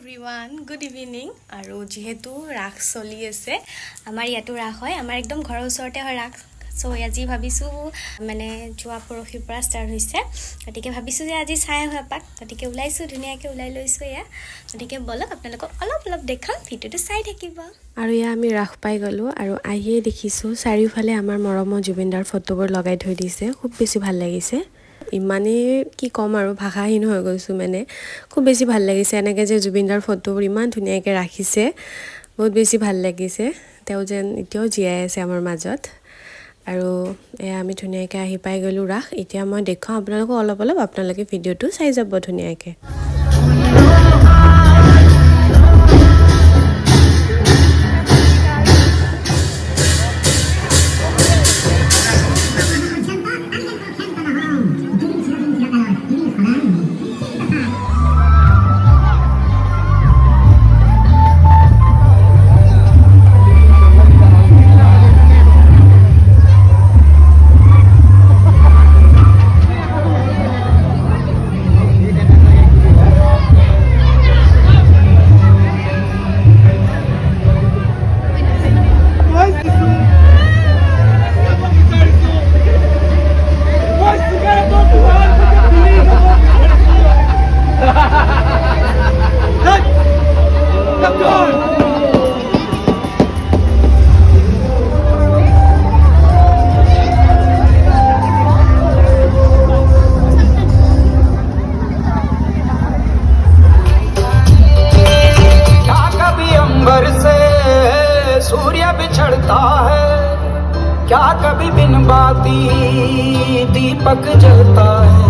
everyone good evening আৰু যেহেতু ৰাস চলি আছে আমাৰ ইয়াতো ৰাস হয় আমাৰ একদম ঘৰৰ ওচৰতে হয় ৰাস সো আজি ভাবিছোঁ মানে যোৱা পৰহিৰ পৰা ষ্টাৰ্ট হৈছে গতিকে ভাবিছোঁ যে আজি চাই হয় পাক গতিকে ওলাইছোঁ ধুনীয়াকৈ ওলাই লৈছোঁ এয়া গতিকে বলক আপোনালোকক অলপ দেখাম ভিডিঅ'টো চাই থাকিব আৰু এয়া আমি ৰাস পাই গ'লোঁ আৰু আহিয়ে দেখিছোঁ চাৰিওফালে আমাৰ মৰমৰ জুবিনদাৰ ফটোবোৰ লগাই থৈ দিছে খুব বেছি ভাল লাগিছে ইমানেই কি ক'ম আৰু ভাষাহীন হৈ গৈছোঁ মানে খুব বেছি ভাল লাগিছে এনেকৈ যে জুবিনদাৰ ফটোবোৰ ইমান ধুনীয়াকৈ ৰাখিছে বহুত বেছি ভাল লাগিছে তেওঁ যেন এতিয়াও জীয়াই আছে আমাৰ মাজত আৰু এয়া আমি ধুনীয়াকৈ আহি পাই গ'লোঁ ৰাস এতিয়া মই দেখাওঁ আপোনালোকক অলপ আপোনালোকে ভিডিঅ'টো চাই যাব ধুনীয়াকৈ क्या कभी बिन बाती दीपक जलता है